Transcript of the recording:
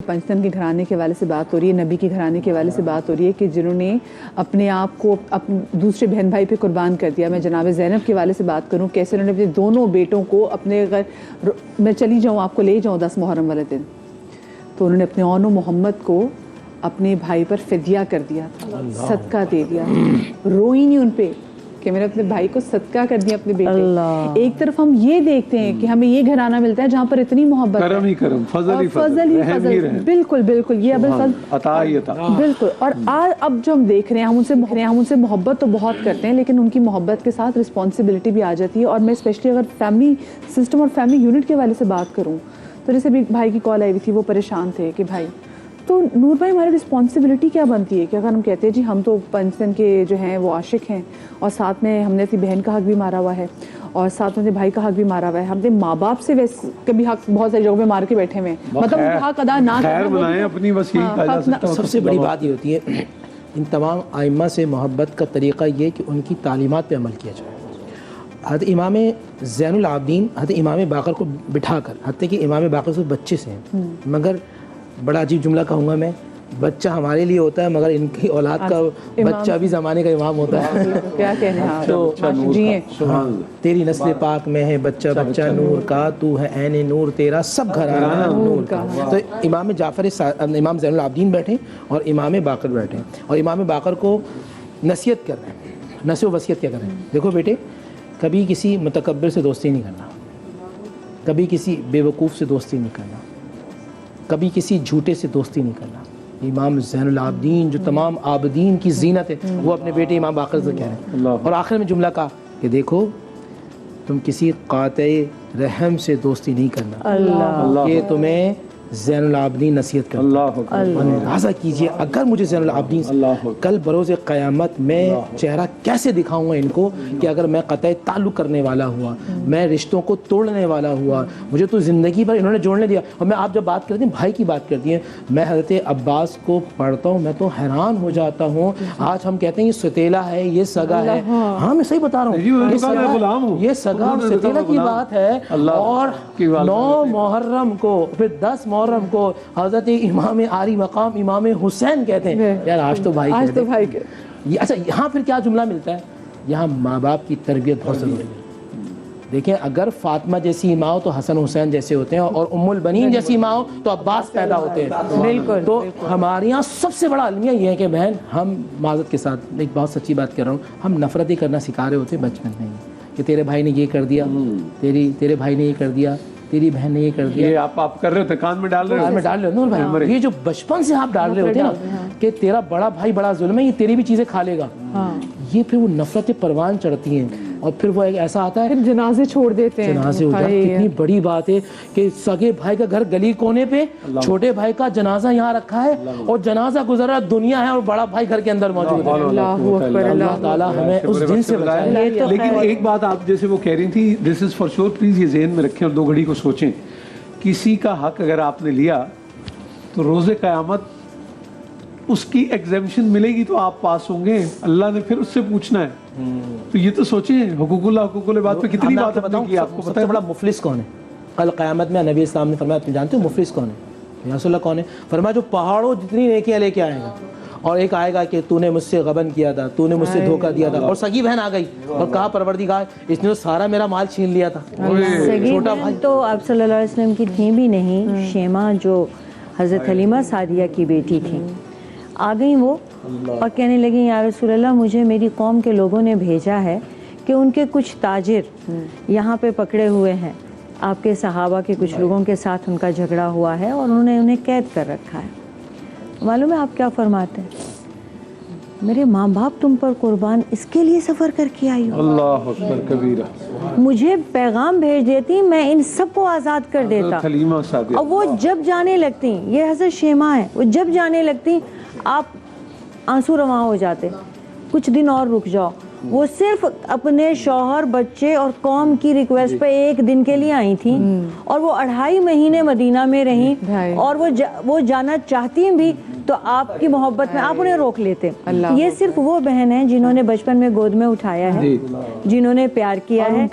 पंचतन के घराने के हवाले से बात हो रही है, नबी के घराने के हवाले से बात हो रही है कि जिन्होंने अपने आप को दूसरे बहन भाई पे कुर्बान कर दिया। मैं जनाब ज़ैनब के हवाले से बात करूं, कैसे उन्होंने अपने दोनों बेटों को अपने, अगर मैं चली जाऊं आपको ले जाऊं 10 मुहर्रम वाले दिन, तो उन्होंने अपने औनो मोहम्मद को अपने भाई पर फिदिया कर दिया था, सदका दे दिया, रोई नहीं उन पे कि मैंने अपने भाई को सदका कर दिया अपने बेटे। एक तरफ हम ये देखते हैं कि हमें ये घराना मिलता है जहाँ पर इतनी मोहब्बत, करम ही करम, फजल ही फजल, बिल्कुल बिल्कुल, ये अबल अता ही अता, बिल्कुल। और आज अब जो हम देख रहे हैं, हम उनसे मोहब्बत तो बहुत करते हैं, लेकिन उनकी मोहब्बत के साथ रिस्पॉन्सिबिलिटी भी आ जाती है। और मैं स्पेशली अगर फैमिली सिस्टम और फैमिली यूनिट के हवाले से बात करूँ, तो जैसे भी भाई की कॉल आई हुई थी, वो परेशान थे कि भाई, तो नूर भाई हमारी रिस्पॉन्सिबिलिटी क्या बनती है कि अगर हम कहते हैं जी हम तो पंचतन के जो हैं वो आशिक हैं, और साथ में हमने अपनी बहन का हक भी मारा हुआ है, और साथ में अपने भाई का हक भी मारा हुआ है, हमने माँ बाप से वैसे कभी हक बहुत सारी जगहों पे मार के बैठे हुए हैं, मतलब उनका हक अदा ना बनाएं अपनी, बस यही कहा जा सकता है। सबसे बड़ी बात ये होती है इन तमाम आइम्मा से मोहब्बत का तरीक़ा ये कि उनकी तालीमात पे अमल किया जाए। हज़रत इमाम ज़ैनुल आबिदीन हज़रत इमाम बाकर को बिठा कर, हत्ते कि इमाम बाकर से बच्चे से हैं, मगर बड़ा अजीब जुमला कहूँगा मैं, बच्चा हमारे लिए होता है मगर इनकी औलाद का बच्चा भी ज़माने का इमाम होता है। क्या कहने हैं तो तेरी नस्ल पाक में है बच्चा बच्चा नूर का, तू है ऐने नूर तेरा सब घराना नूर का। तो इमाम इमाम ज़ैनुल आबिदीन बैठे और इमाम बाकर बैठे, और इमाम बाकर को नसीहत कर रहे हैं। नसीहत वसीयत क्या कर रहे हैं? देखो बेटे, कभी किसी मुतकब्बिर से दोस्ती नहीं करना, कभी किसी बेवकूफ़ से दोस्ती नहीं करना, कभी किसी झूठे से दोस्ती नहीं करना। इमाम ज़ैनुल आबिदीन जो तमाम आबिदीन की जीनत है, वो अपने बेटे इमाम बाकर से कह रहे हैं। और आखिर में जुमला कहा कि देखो, तुम किसी काते रहम से दोस्ती नहीं करना, ये तुम्हें ज़ैनुल आबिदीन नसीहत करता है। अंदाज़ा कीजिए, अगर मुझे ज़ैनुल आबिदीन कल बरोज़ क़यामत मैं चेहरा कैसे दिखाऊंगा इनको कि अगर मैं क़तई ताल्लुक़ करने वाला हुआ, मैं रिश्तों को तोड़ने वाला हुआ, मुझे तो ज़िंदगी भर इन्होंने जोड़ने दिया। और मैं, आप जब बात करती हैं भाई की बात करती हैं, मैं हज़रत अब्बास को पढ़ता हूँ, मैं तो हैरान हो जाता हूँ। आज हम कहते हैं ये सतीला है, ये सगा है, हाँ मैं सही बता रहा हूँ, ये सगा और सतीला की बात है। और 9 मुहर्रम को, फिर 10 मुहर्रम को हज़रत इमाम आली मकाम इमाम हुसैन कहते हैं। यार आज तो भाई के। अच्छा, यहाँ फिर क्या जुमला मिलता है? यहाँ माँ बाप की तरबियत बहुत ज़रूरी है। देखें, अगर फातिमा जैसी माँ हो तो हसन हुसैन जैसे होते हैं, और उम्मुल बनीन जैसी माँ हो तो अब्बास पैदा होते हैं। बिल्कुल। तो हमारे यहाँ सबसे बड़ा अलमिया ये है कि बहन, हम माज़रत के साथ एक बहुत सच्ची बात कर रहा हूँ, हम नफ़रतें करना सिखा रहे होते हैं बचपन में कि तेरे भाई ने ये कर दिया, तेरे भाई ने ये कर दिया, तेरी बहन ने ये कर दिया। ये आप कर रहे होते, कान में डाल रहे होते, डाल रहे हो ना भाई, ये जो बचपन से आप डाल रहे होते ना कि तेरा बड़ा भाई बड़ा जुल्म है, ये तेरी भी चीज़ें खा लेगा, ये फिर वो नफरतें परवान चढ़ती हैं। और फिर वो एक ऐसा आता है, फिर जनाजे छोड़ देते हैं। जनाजे हो जाते हैं। कितनी बड़ी बात है कि सगे भाई का घर गली कोने पे, छोटे भाई का जनाजा यहाँ रखा है, और जनाजा गुजरा दुनिया है, और बड़ा भाई घर के अंदर मौजूद है। अल्लाह ताला हमें उस दिन से बचाए। लेकिन एक बात आप जैसे वो कह रही थी, this is for sure, please ये ज़हन में रखें और 2 घड़ी को सोचें। किसी का हक अगर आपने लिया तो रोज़े क़यामत उसकी एग्जेम्पशन मिलेगी तो आप पास होंगे, अल्लाह ने फिर उससे पूछना है। तो ये तो सोचें, हुकूकुल बात पे कितनी बात बताऊं कि आपको पता है बड़ा मुफलिस कौन है? कल क़यामत में नबी इस्लाम ने फरमाया, तुम जानते हो मुफलिस कौन है? या रसूल अल्लाह कौन है? फरमाया जो पहाड़ों जितनी नेकियां लेके आएगा, और एक आएगा कि तूने मुझसे गबन किया था, तूने मुझसे धोखा दिया था, और सगी बहन आ गई और कहा परवरदिगार इसने तो सारा मेरा माल छीन लिया था। छोटा भाई तो आप सल्लल्लाहु अलैहि वसल्लम की थी भी नहीं, शेमा जो हज़रत हलीमा सादिया की बेटी थी, आ गई वो और कहने लगी, या रसूल अल्लाह, मुझे मेरी कौम के लोगों ने भेजा है कि उनके कुछ ताजिर यहाँ पे पकड़े हुए हैं, आपके सहाबा के कुछ लोगों के साथ उनका झगड़ा हुआ है और उन्होंने उन्हें कैद कर रखा है। मालूम है आप क्या फरमाते हैं? मेरे माँ बाप तुम पर कुर्बान, इसके लिए सफ़र करके आई हो। अल्लाह अकबर कबीरा। मुझे पैगाम भेज देती, मैं इन सबको आज़ाद कर देता। और वो जब जाने लगती, ये हज़रत शेमा है, वो जब जाने लगती आप आंसू रवां हो जाते, कुछ दिन और रुक जाओ। वो सिर्फ अपने शौहर, बच्चे और कौम की रिक्वेस्ट पे 1 दिन के लिए आई थी, और वो 2.5 महीने मदीना में रहीं, और वो जाना चाहती भी तो आपकी मोहब्बत में आप उन्हें रोक लेते। ये सिर्फ वो बहन है जिन्होंने बचपन में गोद में उठाया है, जिन्होंने प्यार किया है।